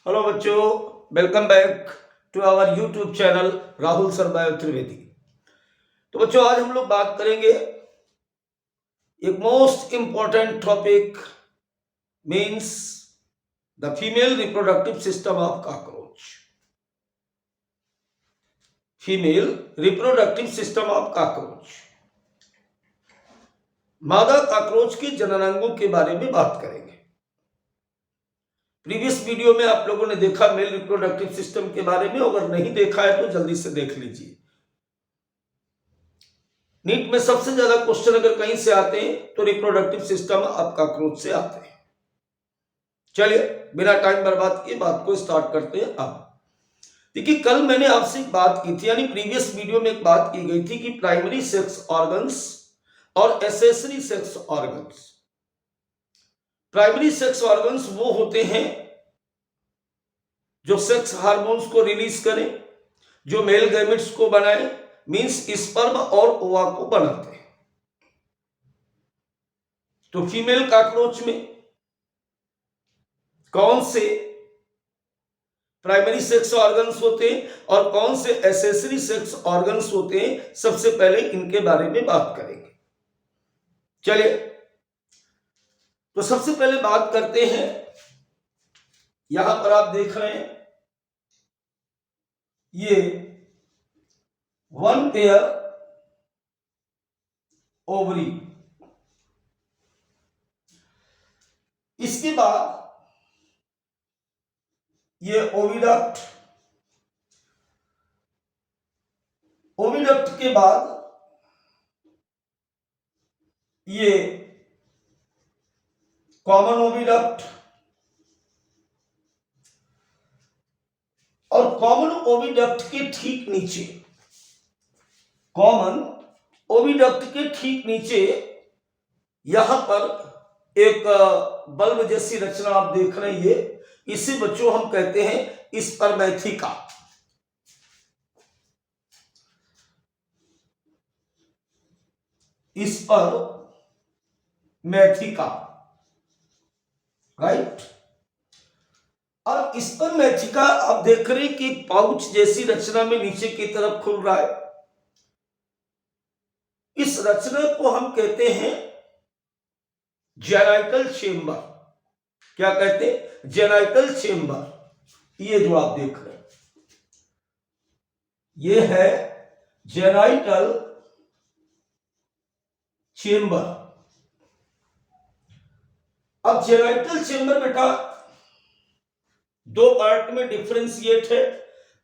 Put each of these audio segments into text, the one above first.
Hello बच्चों, welcome back to our YouTube channel Rahul sir bio Trivedi. तो बच्चों, आज हम लोग बात करेंगे एक most important topic means the female reproductive system of cockroach. Female reproductive system of cockroach, मादा कॉकरोच के जननांगों के बारे में बात करेंगे। प्रीवियस वीडियो में आप लोगों ने देखा मेल रिप्रोडक्टिव सिस्टम के बारे में, अगर नहीं देखा है तो जल्दी से देख लीजिए। नीट में सबसे ज्यादा क्वेश्चन अगर कहीं से आते हैं तो रिप्रोडक्टिव सिस्टम ऑफ कॉकरोच से आते हैं। चलिए बिना टाइम बर्बाद किए बात को स्टार्ट करते हैं। अब देखिए, कल मैंने आपसे एक बात की थी, यानी प्रीवियस वीडियो में एक बात की गई थी कि प्राइमरी सेक्स ऑर्गन्स और accessory sex organs. Primary sex organs वो होते हैं जो सेक्स हार्मोन्स को रिलीज करें, जो मेल गैमेट्स को बनाए, मींस स्पर्म और ओवा को बनाते हैं। तो फीमेल कॉकरोच में कौन से प्राइमरी सेक्स ऑर्गन्स होते हैं और कौन से एसेसरी सेक्स ऑर्गन्स होते हैं, सबसे पहले इनके बारे में बात करेंगे। चलिए, तो सबसे पहले बात करते हैं। यहां पर आप देख रहे हैं ये वन पेयर ओवरी, इसके बाद ये ओविडक्ट, ओविडक्ट के बाद ये कॉमन ओविडक्ट, और कॉमन ओविडक्ट के ठीक नीचे, कॉमन ओविडक्ट के ठीक नीचे यहां पर एक बल्ब जैसी रचना आप देख रहे हैं। ये इसे बच्चों हम कहते हैं स्पर्मेथिका। Spermatheca, right. और स्पर्मेथिका आप देख रहे हैं कि पाउच जैसी रचना में नीचे की तरफ खुल रहा है। इस रचना को हम कहते हैं जेनाइटल चेंबर। क्या कहते हैं? Genital chamber. ये जो आप देख रहे हैं ये है जेनाइटल चेंबर। अब जेनाइटल चेंबर बेटा दो पार्ट में डिफरेंशिएट है।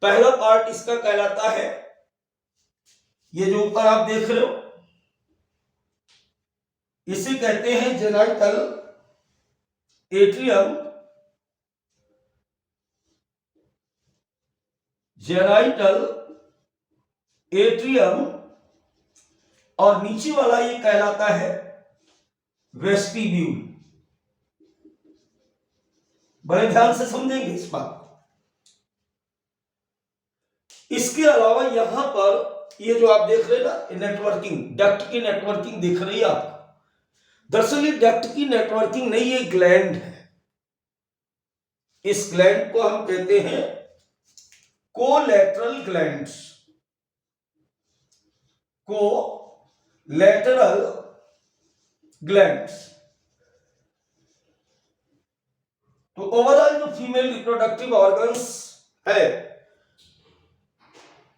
पहला पार्ट इसका कहलाता है, ये जो ऊपर आप देख रहे हो इसे कहते हैं जेनाइटल एट्रियम, जेनाइटल एट्रियम, और नीचे वाला ये कहलाता है वेस्टिब्यूल। बड़े ध्यान से समझेंगे इस बात को। इसके अलावा यहां पर ये जो आप देख रहे हैं ना, नेटवर्किंग, डक्ट की नेटवर्किंग दिख रही है आपको। दरअसल ये डक्ट की नेटवर्किंग नहीं, ये ग्लैंड है। इस ग्लैंड को हम कहते हैं कोलैटरल ग्लैंड्स, कोलैटरल ग्लैंड्स। तो ओवरऑल जो फीमेल रिप्रोडक्टिव ऑर्गन्स है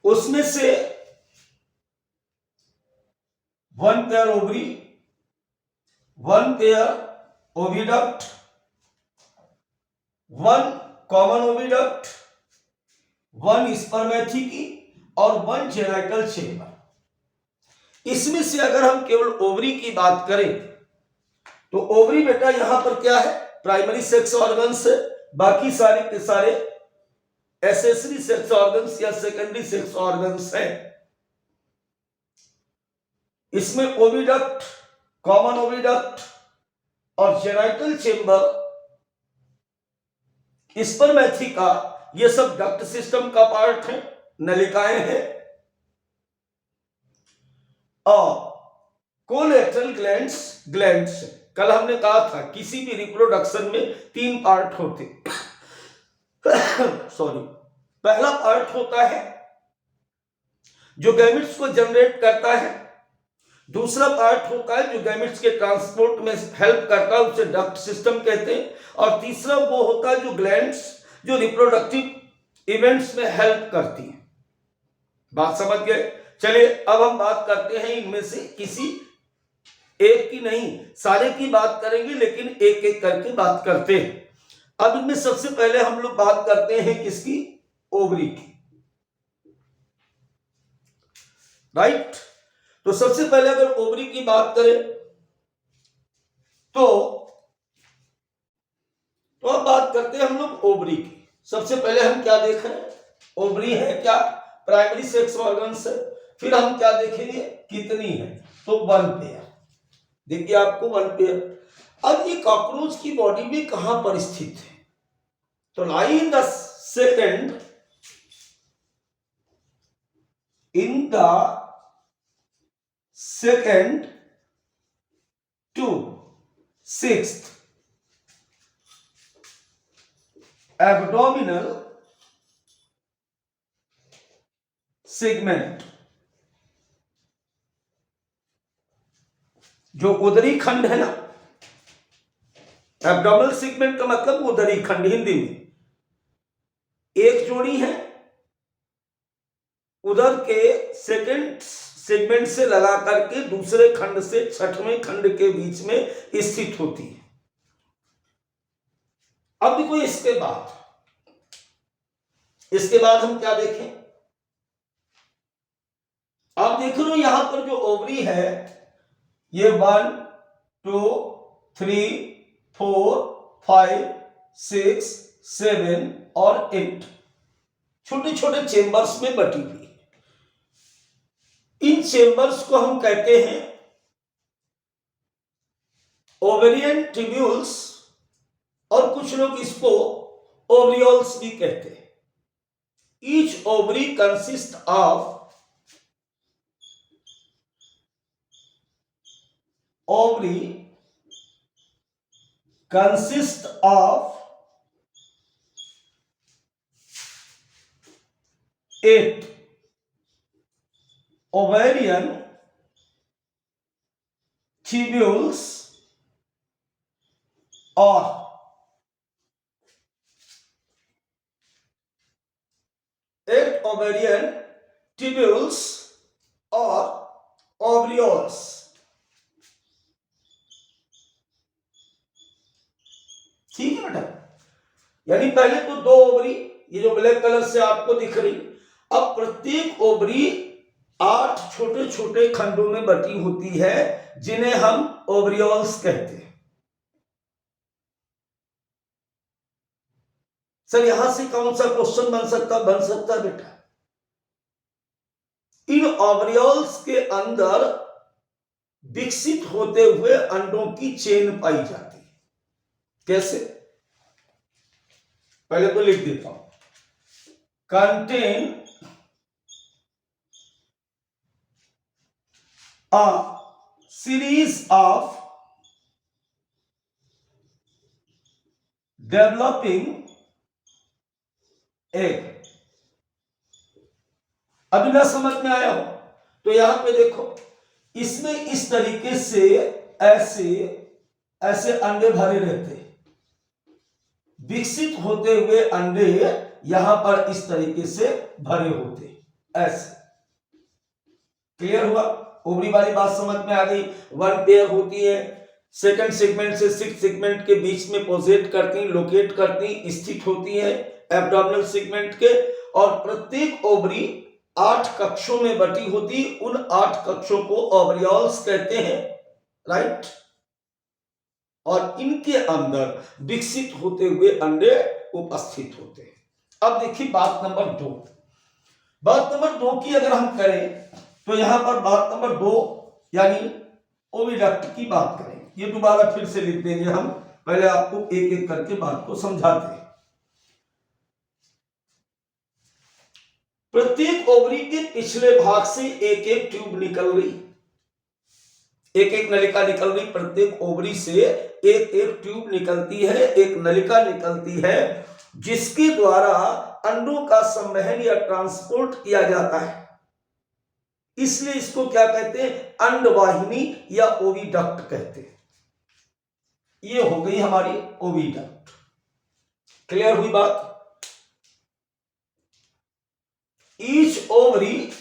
उसमें से one pair ovary, one pair oviduct, one common oviduct, one spermatheca और वन जेनाइटल चेंबर। इसमें से अगर हम केवल ओवरी की बात करें तो ओवरी बेटा यहां पर क्या है? प्राइमरी सेक्स ऑर्गन्स है। बाकी सारे के सारे एसेसरी सेक्स ऑर्गन्स या सेकेंडरी सेक्स ऑर्गन्स हैं। इसमें ओविडक्ट, कॉमन ओविडक्ट और जेनाइटल चेंबर, स्पर्मेथिका, ये सब डक्ट सिस्टम का पार्ट है, नलिकाएं हैं। और कोलैटरल ग्लैंड्स कल हमने कहा था किसी भी रिप्रोडक्शन में तीन पार्ट होते, सॉरी, पहला पार्ट होता है जो गैमेट्स को जनरेट करता है, दूसरा पार्ट होता है जो गैमेट्स के ट्रांसपोर्ट में हेल्प करता है, उसे डक्ट सिस्टम कहते हैं, और तीसरा वो होता है जो ग्लैंड्स जो रिप्रोडक्टिव इवेंट्स में हेल्प करती है। बात समझ गए? चलिए अब हम बात करते हैं इनमें से किसी एक की नहीं, सारे की बात करेंगे, लेकिन एक एक करके बात करते हैं। अब इनमें सबसे पहले हम लोग बात करते हैं किसकी? ओवरी की, राइट। तो सबसे पहले अगर ओवरी की बात करें तो अब बात करते हैं हम लोग ओवरी की। सबसे पहले हम क्या देख रहे हैं? ओवरी है क्या? प्राइमरी सेक्स ऑर्गन्स है। फिर हम क्या देखेंगे? कितनी है? तो 1 पेयर। देखिए आपको 1 पेयर। अब ये कॉकरोच की बॉडी में कहां पर स्थित है? तो lie in the second, in the second to 6th abdominal segment, जो उदरी खंड है ना, एब्डोमिनल सेगमेंट का मतलब उदरी खंड हिंदी में। एक जोड़ी है उदर के सेकंड सेगमेंट से लगा करके दूसरे खंड से 6वें खंड के बीच में स्थित होती है। अब देखो इसके बाद हम क्या देखें? आप देख रहे हो यहां पर जो ओवरी है ये 1 2 3 4 5 6 7 और 8 छोटे छोटे चेंबर्स में बटी हुई। इन चेंबर्स को हम कहते हैं ओवेरियन ट्यूब्यूल्स, और कुछ लोग इसको ओवरियोल्स भी कहते हैं। Each ovary consist of ovary consists of 8 ovarian tubules or 8 ovarian tubules or ovules। ठीक है बेटा, यानी पहले तो 2 ओवरी, ये जो ब्लैक कलर से आपको दिख रही, अब प्रत्येक ओवरी 8 छोटे छोटे खंडों में बटी होती है, जिन्हें हम ओवरियोल्स कहते हैं। सर यहां से कौन सा क्वेश्चन बन सकता है बेटा? इन ओवरियोल्स के अंदर विकसित होते हुए अंडों की चेन पाई जाती है। कैसे? पहले तो लिख देता हूं, contain a series of developing egg। अभी ना समझ में आया हो तो यहां पे देखो, इसमें इस तरीके से ऐसे अंडे भरे रहते हैं। विकसित होते हुए अंडे यहां पर इस तरीके से भरे होते, ऐसे। क्लियर हुआ? ओवरी वाली बात समझ में आ गई। 1 पेयर होती है, सेकंड सेगमेंट से 6th सेगमेंट के बीच में पोजेट करती, लोकेट करती, स्थित होती है एब्डोमिनल सेगमेंट के, और प्रत्येक ओवरी 8 कक्षों में बटी होती। उन 8 कक्षों को ओवरियोल्स कहते हैं, राइट। और इनके अंदर विकसित होते हुए अंडे उपस्थित होते हैं। अब देखिए बात नंबर 2। बात नंबर 2 की अगर हम करें तो यहां पर बात नंबर 2 यानी ओविडक्ट की बात करें। ये दोबारा फिर से लिख देंगे हम, पहले आपको एक एक करके बात को समझाते हैं। प्रत्येक ओवरी के पिछले भाग से एक एक ट्यूब निकल रही, एक एक नलिका निकल रही। प्रत्येक ओवरी से एक एक ट्यूब निकलती है, एक नलिका निकलती है, जिसके द्वारा अंडों का संवहन या ट्रांसपोर्ट किया जाता है, इसलिए इसको क्या कहते हैं, अंडवाहिनी या ओविडक्ट कहते हैं। ये हो गई हमारी ओविडक्ट। क्लियर हुई बात? Each ovary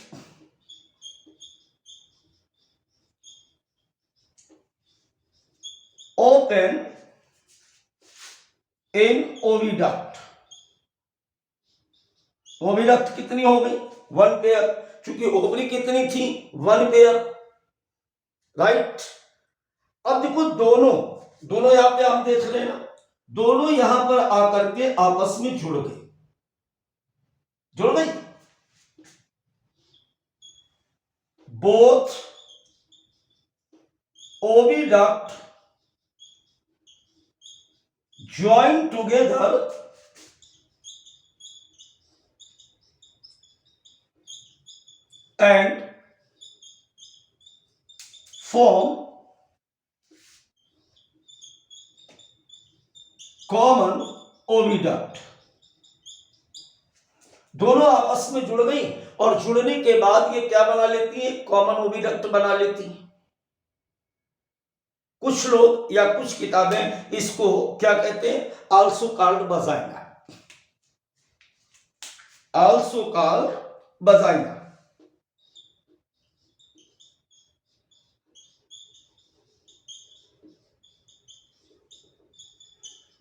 open in oviduct. Oviduct कितनी हो गई, 1 पेयर, क्योंकि ओवरी कितनी थी, 1 पेयर, राइट। अब देखो दोनों यहां पे आप देख लेना, दोनों यहां पर आकर के आपस में जुड़ गई। Both oviduct join together and form common oviduct। दोनों आपस में जुड़ गई और जुड़ने के बाद ये क्या बना लेती है, कॉमन ओविडक्ट बना लेती है। कुछ लोग या कुछ किताबें इसको क्या कहते हैं, also called vagina, also called vagina.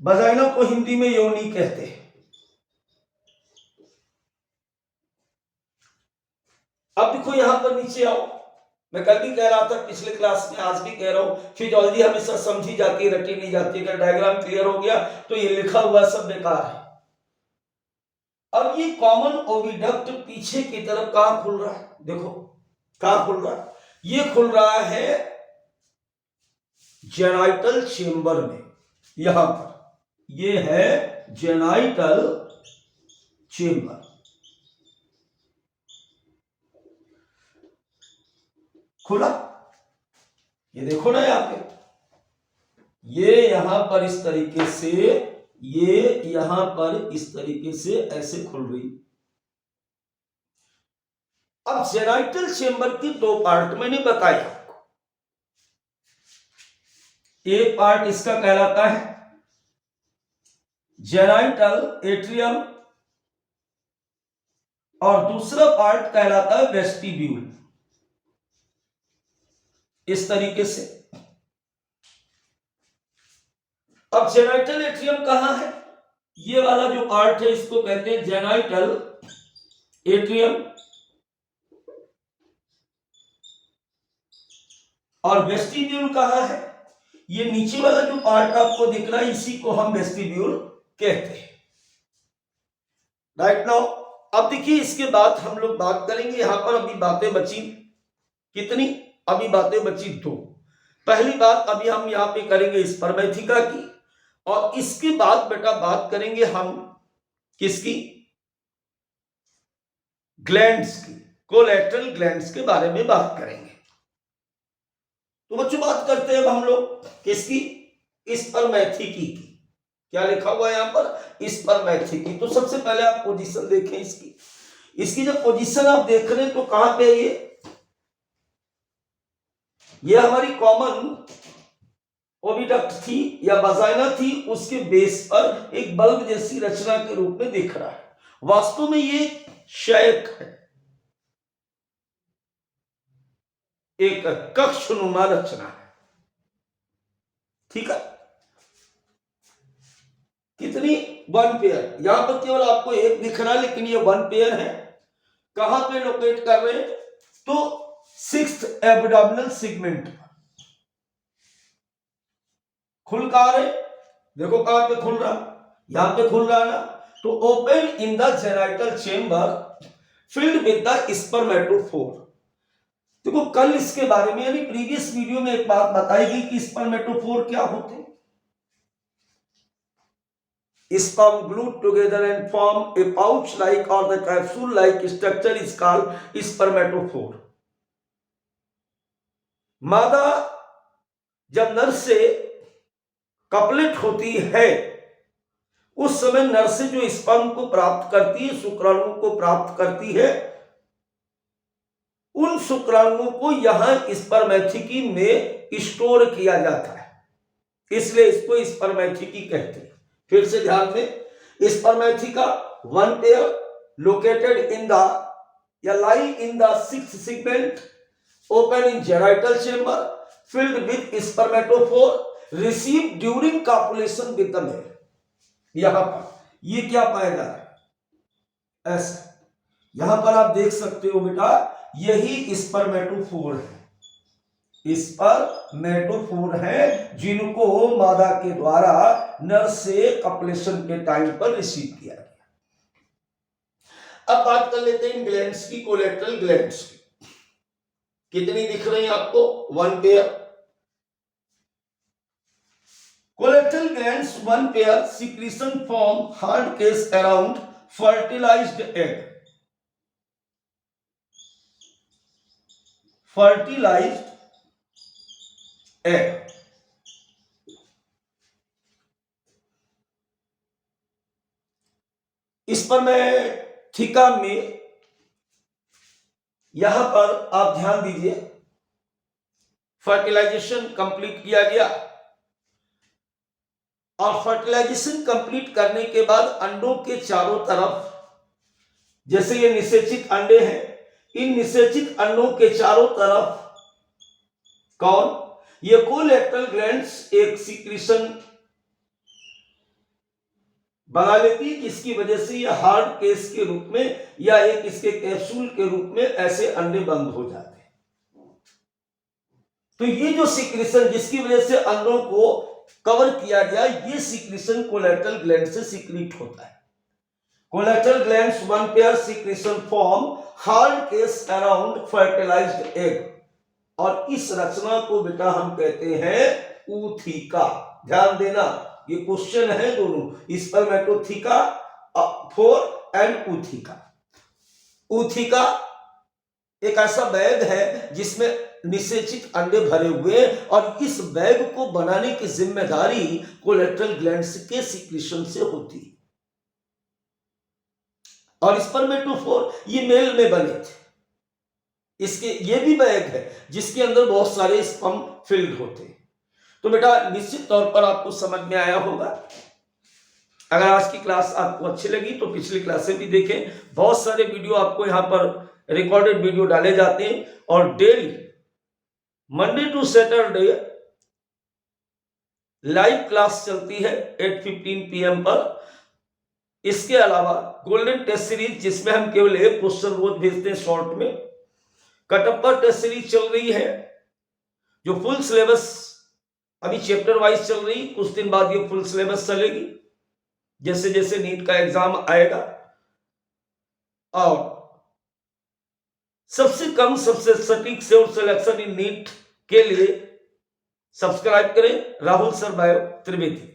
Vagina को हिंदी में योनि कहते हैं। अब देखो यहां पर नीचे आओ, मैं कल भी कह रहा था, पिछले क्लास में, आज भी कह रहा हूं, फिजियोलॉजी हमेशा समझी जाती है, रटी नहीं जाती। अगर डायग्राम क्लियर हो गया तो ये लिखा हुआ सब बेकार है। अब ये कॉमन ओविडक्ट पीछे की तरफ कहां खुल रहा है, देखो कहां खुल रहा है, ये खुल रहा है जेनाइटल चेंबर में। यहां पर ये है जेनाइटल चेंबर। खुला, ये देखो ना यहां पे, ये यहां पर इस तरीके से, ये यहां पर इस तरीके से ऐसे खुल रही। अब जेनाइटल चेंबर की 2 पार्ट मैंने बताया आपको। एक पार्ट इसका कहलाता है जेनाइटल एट्रियम और दूसरा पार्ट कहलाता है वेस्टिब्यूल। इस तरीके से। अब जेनाइटल एट्रियम कहां है, ये वाला जो पार्ट है इसको कहते हैं जेनाइटल एट्रियम, और वेस्टिब्यूल कहां है, ये नीचे वाला जो पार्ट आपको दिख रहा है इसी को हम वेस्टिब्यूल कहते हैं। राइट नाउ अब देखिए, इसके बाद हम लोग बात करेंगे, यहां पर अभी बातें बची कितनी, अभी बातें बची 2। पहली बात अभी हम यहां पे करेंगे स्पर्मेथिका की, और इसके बाद बेटा बात करेंगे हम किसकी, ग्लैंड्स की, कोलेटरल ग्लैंड्स के बारे में बात करेंगे। तो बच्चों बात करते हैं अब हम लोग किसकी, स्पर्मेथिकी की। क्या लिखा हुआ है यहां पर, स्पर्मेथिकी। तो सबसे पहले आप पोजीशन देखें इसकी जब पोजीशन आप देख रहे हैं तो कहां पे है ये हमारी कॉमन ओविडक्ट थी या वजाइना थी, उसके बेस पर एक बल्ब जैसी रचना के रूप में दिख रहा है। वास्तव में ये शैक है, एक कक्षनुमा रचना है। ठीक है, कितनी, 1 पेयर। यहां पर केवल आपको एक दिख रहा है, लेकिन ये 1 पेयर है। कहां पे लोकेट कर रहे हैं, तो 6th एब्डोमिनल सेगमेंट खुल कहां रहे, देखो कहां पे खुल रहा, यहां पे खुल रहा ना। तो open in the genital chamber filled with the spermatophore. देखो कल इसके बारे में यानी प्रीवियस वीडियो में एक बात बताई गई कि स्पर्मेटोफोर क्या होते हैं। Sperm glued together and form a pouch-like or the capsule-like structure is called spermatophore। मादा जब नर से कपलेट होती है उस समय नर से जो स्पर्म को प्राप्त करती है, शुक्राणु को प्राप्त करती है, उन शुक्राणुओं को यहां स्पर्मेथिकी में स्टोर किया जाता है, इसलिए इसको स्पर्मेथिकी कहते हैं। फिर से ध्यान में, spermatheca one pair located in the या lie in the sixth segment open in genital chamber filled with spermatophore receive during copulation with the male. यहां पर ये क्या पाया जा रहा है, ऐसा यहां पर आप देख सकते हो बेटा, यही स्पर्मेटोफोर है, स्पर्मेटोफोर है जिनको मादा के द्वारा नर से कॉपुलेशन के टाइम पर रिसीव किया गया। अब बात कर लेते हैं ग्लैंड्स की, कोलेट्रल ग्लैंड्स की। कितनी दिख रही है आपको, one pair. Colleterial glands one pair secretion form hard case around fertilised egg. Fertilised egg spermatheca में यहां पर आप ध्यान दीजिए, फर्टिलाइजेशन कंप्लीट किया गया और फर्टिलाइजेशन कंप्लीट करने के बाद अंडों के चारों तरफ, जैसे ये निषेचित अंडे हैं, इन निषेचित अंडों के चारों तरफ कौन, ये कोलेट्रल ग्लैंड्स एक सिक्रीशन बना लेती है, जिसकी वजह से ये हार्ड केस के रूप में या एक इसके कैप्सूल के रूप में ऐसे अंडे बंद हो जाते हैं। तो ये जो सिक्रीशन जिसकी वजह से अंडों को कवर किया गया, ये सिक्रीशन कोलेट्रल ग्लैंड से सिक्रीट होता है। Colleterial glands one pair secretion form hard case around fertilised egg, और इस रचना को बेटा हम कहते हैं ऊथिका। ध्यान देना, ये क्वेश्चन है दोनों, स्पर्मेटोथिका फोर एंड ऊथिका। ऊथिका एक ऐसा बैग है जिसमें निषेचित अंडे भरे हुए, और इस बैग को बनाने की जिम्मेदारी कोलेट्रल ग्लैंड्स के सिक्रीशन से होती है। और स्पर्मेटोफोर ये मेल में बने थे, इसके ये भी बैग है जिसके अंदर बहुत सारे स्पर्म फिल्ड होते हैं। तो बेटा निश्चित तौर पर आपको समझ में आया होगा। अगर आज की क्लास आपको अच्छी लगी तो पिछली क्लासें भी देखें, बहुत सारे वीडियो आपको यहाँ पर रिकॉर्डेड वीडियो डाले जाते हैं, और daily Monday to Saturday live class चलती है 8:15 PM पर। इसके अलावा गोल्डन टेस्ट सीरीज, जिसमें हम केवल एक क्वेश्चन रोज भेजते हैं शॉर्ट में, कटप्पा टेस्ट सीरीज चल रही है, जो फुल सिलेबस अभी चैप्टर वाइज चल रही, कुछ दिन बाद ये फुल सिलेबस चलेगी जैसे जैसे नीट का एग्जाम आएगा। और सबसे कम सबसे सटीक से और सिलेक्शन इन नीट के लिए सब्सक्राइब करें राहुल सर बायो त्रिवेदी।